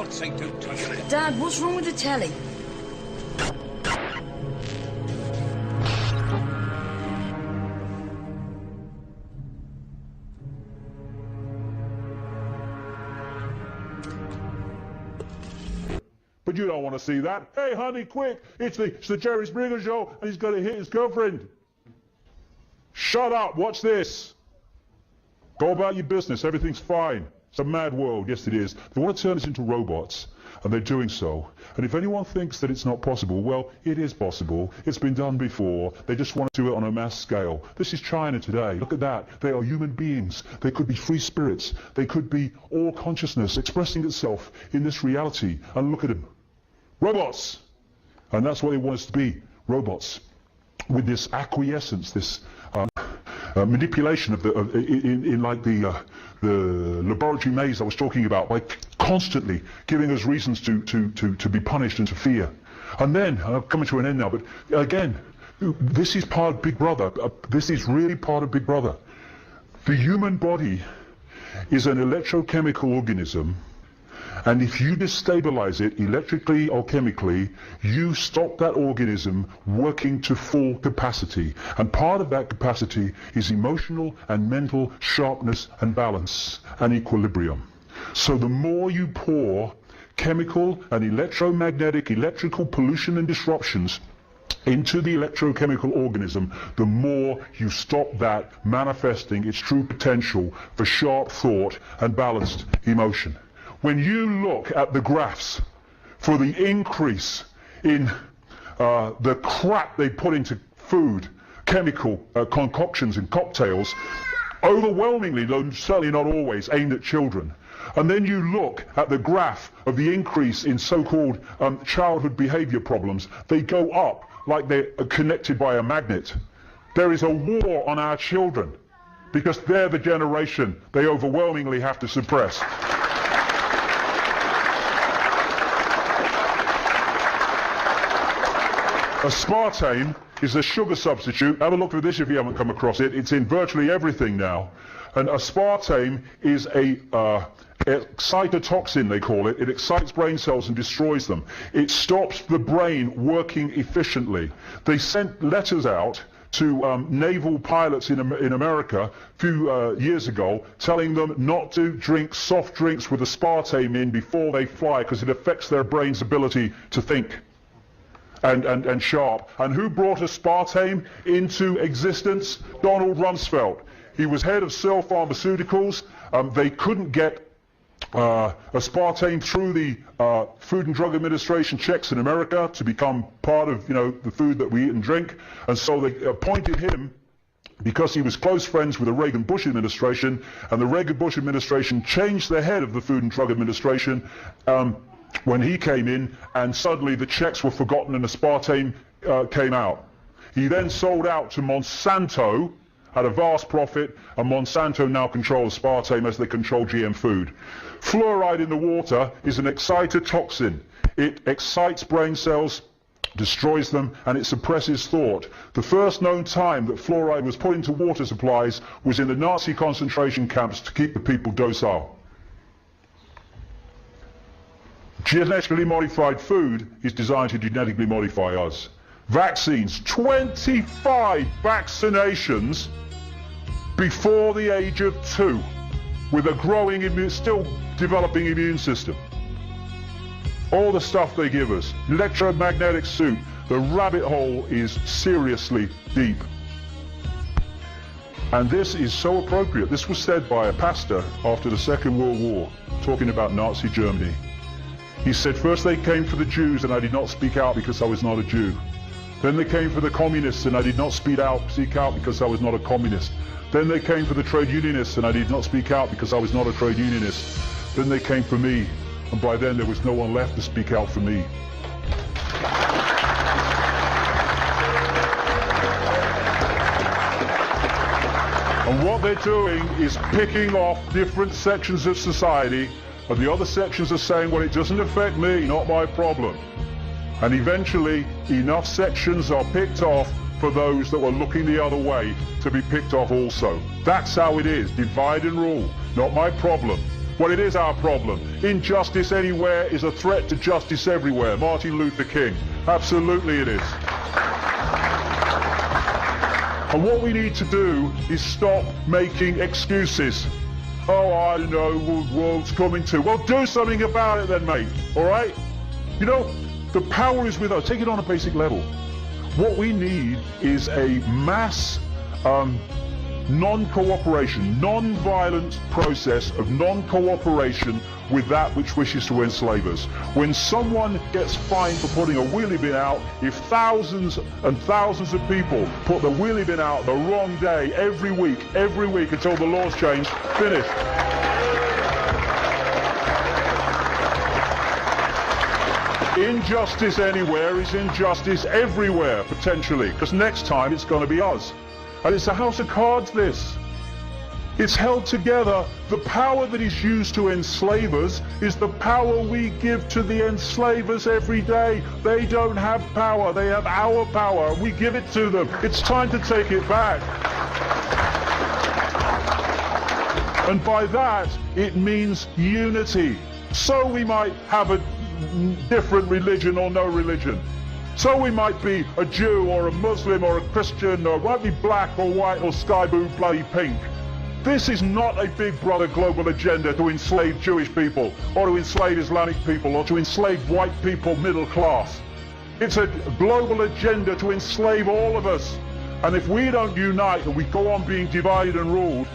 God's sake, don't touch it. Dad, what's wrong with the telly? But you don't want to see that. Hey, honey, quick! It's the Jerry Springer show, and he's going to hit his girlfriend. Shut up! Watch this. Go about your business. Everything's fine. It's a mad world. Yes, it is. They want to turn us into robots, and they're doing so. And if anyone thinks that it's not possible, well, it is possible. It's been done before. They just want to do it on a mass scale. This is China today. Look at that. They are human beings. They could be free spirits. They could be all consciousness expressing itself in this reality. And look at them. Robots! And that's what they want us to be. Robots. With this acquiescence, this manipulation of in like the laboratory maze I was talking about, by constantly giving us reasons to be punished and to fear. And then, I'm coming to an end now, but again, this is part of Big Brother. This is really part of Big Brother. The human body is an electrochemical organism, and if you destabilize it electrically or chemically, you stop that organism working to full capacity. And part of that capacity is emotional and mental sharpness and balance and equilibrium. So the more you pour chemical and electromagnetic, electrical pollution and disruptions into the electrochemical organism, the more you stop that manifesting its true potential for sharp thought and balanced emotion. When you look at the graphs for the increase in the crap they put into food, chemical concoctions and cocktails, overwhelmingly, though certainly not always, aimed at children. And then you look at the graph of the increase in so-called childhood behavior problems, they go up like they're connected by a magnet. There is a war on our children because they're the generation they overwhelmingly have to suppress. Aspartame is a sugar substitute. Have a look at this if you haven't come across it. It's in virtually everything now. And aspartame is a excitotoxin, they call it. It excites brain cells and destroys them. It stops the brain working efficiently. They sent letters out to naval pilots in America a few years ago, telling them not to drink soft drinks with aspartame in before they fly because it affects their brain's ability to think. And sharp. And who brought aspartame into existence? Donald Rumsfeld. He was head of Cell Pharmaceuticals. They couldn't get aspartame through the Food and Drug Administration checks in America to become part of, the food that we eat and drink. And so they appointed him because he was close friends with the Reagan-Bush administration, and the Reagan-Bush administration changed the head of the Food and Drug Administration when he came in, and suddenly the checks were forgotten and aspartame came out. He then sold out to Monsanto at a vast profit, and Monsanto now controls aspartame as they control GM food. Fluoride in the water is an excitotoxin. It excites brain cells, destroys them, and it suppresses thought. The first known time that fluoride was put into water supplies was in the Nazi concentration camps to keep the people docile. Genetically modified food is designed to genetically modify us. Vaccines, 25 vaccinations before the age of 2, with a growing, still developing immune system. All the stuff they give us, electromagnetic suit, the rabbit hole is seriously deep. And this is so appropriate. This was said by a pastor after the Second World War, talking about Nazi Germany. He said, first they came for the Jews and I did not speak out because I was not a Jew. Then they came for the communists and I did not speak out because I was not a communist. Then they came for the trade unionists and I did not speak out because I was not a trade unionist. Then they came for me, and by then there was no one left to speak out for me. And what they're doing is picking off different sections of society, and the other sections are saying, well, it doesn't affect me, not my problem. And eventually, enough sections are picked off for those that were looking the other way to be picked off also. That's how it is. Divide and rule. Not my problem. Well, it is our problem. Injustice anywhere is a threat to justice everywhere. Martin Luther King. Absolutely it is. And what we need to do is stop making excuses. Oh, I don't know, the world's coming to. Well, do something about it then, mate. All right? You know, the power is with us. Take it on a basic level. What we need is a mass non-cooperation, non-violent process of non-cooperation with that which wishes to enslave us. When someone gets fined for putting a wheelie bin out, if thousands and thousands of people put the wheelie bin out the wrong day every week until the laws change, finished. Injustice anywhere is injustice everywhere, potentially, because next time it's going to be us. And it's a house of cards, this. It's held together. The power that is used to enslave us is the power we give to the enslavers every day. They don't have power, they have our power. We give it to them. It's time to take it back. And by that, it means unity. So we might have a different religion or no religion. So we might be a Jew or a Muslim or a Christian, or might be black or white or sky blue, bloody pink. This is not a big brother global agenda to enslave Jewish people or to enslave Islamic people or to enslave white people middle class. It's a global agenda to enslave all of us. And if we don't unite and we go on being divided and ruled,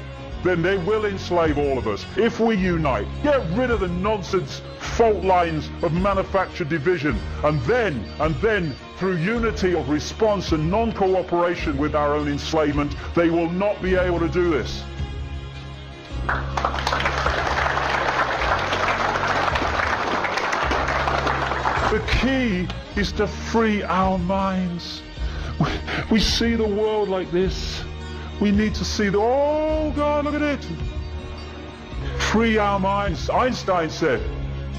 then they will enslave all of us. If we unite, get rid of the nonsense fault lines of manufactured division, and then through unity of response and non-cooperation with our own enslavement, they will not be able to do this. The key is to free our minds. We see the world like this. We need to see the, oh God, look at it. Free our minds. Einstein said,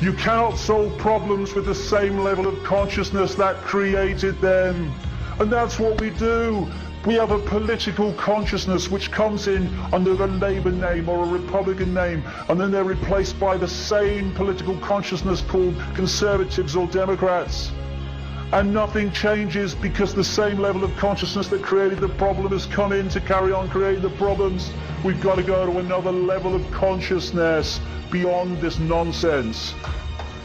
you cannot solve problems with the same level of consciousness that created them. And that's what we do. We have a political consciousness which comes in under a Labour name or a Republican name, and then they're replaced by the same political consciousness called Conservatives or Democrats. And nothing changes because the same level of consciousness that created the problem has come in to carry on creating the problems. We've got to go to another level of consciousness beyond this nonsense,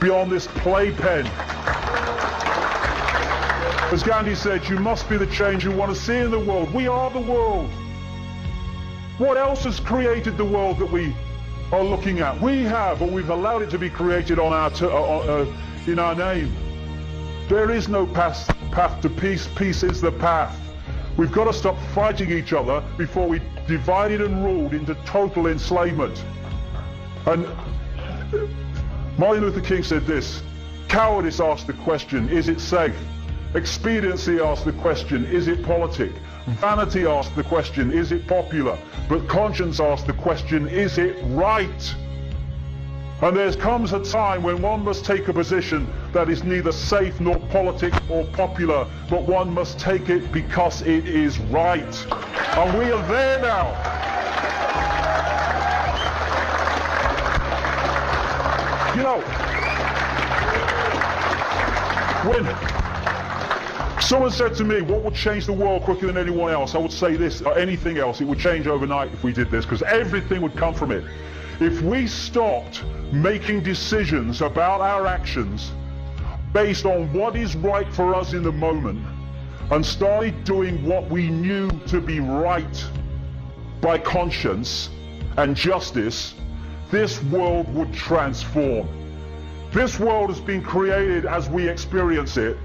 beyond this playpen. As Gandhi said, you must be the change you want to see in the world. We are the world. What else has created the world that we are looking at? We have, or we've allowed it to be created on our in our name. There is no path to peace. Peace is the path. We've got to stop fighting each other before we divided and ruled into total enslavement. And Martin Luther King said this, cowardice asked the question, is it safe? Expediency asked the question, is it politic? Vanity asked the question, is it popular? But conscience asked the question, is it right? And there comes a time when one must take a position that is neither safe nor politic or popular, but one must take it because it is right. And we are there now. You know, when someone said to me, what would change the world quicker than anyone else? I would say this, or anything else, it would change overnight if we did this, because everything would come from it. If we stopped making decisions about our actions based on what is right for us in the moment and started doing what we knew to be right by conscience and justice, this world would transform. This world has been created as we experience it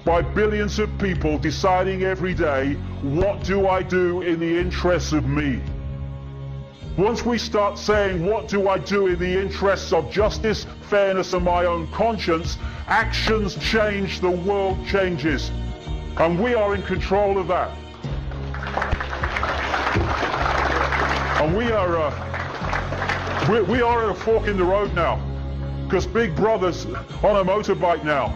by billions of people deciding every day, what do I do in the interests of me? Once we start saying, what do I do in the interests of justice, fairness, and my own conscience, actions change, the world changes. And we are in control of that. And we are at a fork in the road now, because Big Brother's on a motorbike now.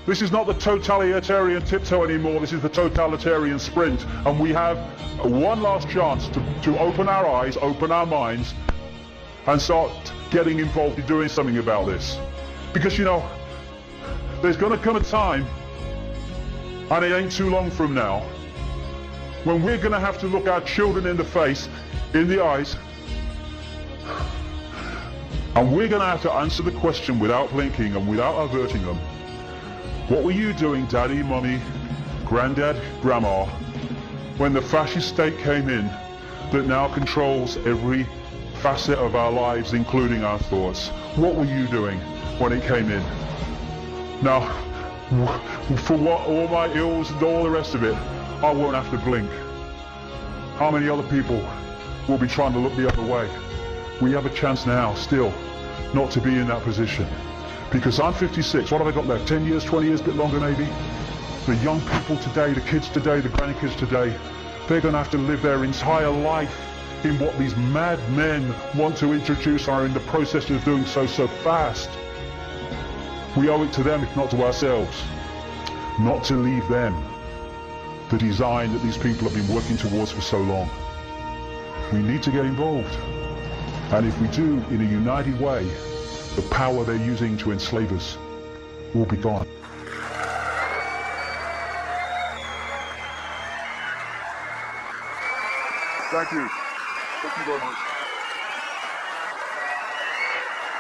This is not the totalitarian tiptoe anymore, this is the totalitarian sprint. And we have one last chance to open our eyes, open our minds, and start getting involved in doing something about this. Because, you know, there's going to come a time, and it ain't too long from now, when we're going to have to look our children in the face, in the eyes, and we're going to have to answer the question without blinking and without averting them. What were you doing, Daddy, Mummy, Granddad, Grandma, when the fascist state came in that now controls every facet of our lives, including our thoughts? What were you doing when it came in? Now, for what, all my ills and all the rest of it, I won't have to blink. How many other people will be trying to look the other way? We have a chance now, still, not to be in that position. Because I'm 56, what have I got left? 10 years, 20 years, a bit longer maybe? The young people today, the kids today, the grandkids today, they're going to have to live their entire life in what these madmen want to introduce and are in the process of doing so fast. We owe it to them, if not to ourselves, not to leave them the design that these people have been working towards for so long. We need to get involved. And if we do in a united way, the power they're using to enslave us will be gone. Thank you. Thank you very much.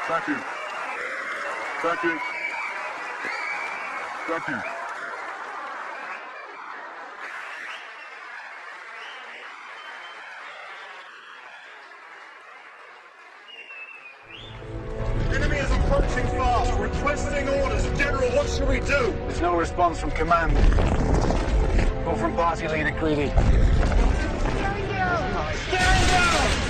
Thank you. Thank you. Thank you. Enemy is approaching fast. Requesting orders. General, what should we do? There's no response from command. Or from party leader Greedy. Stand down!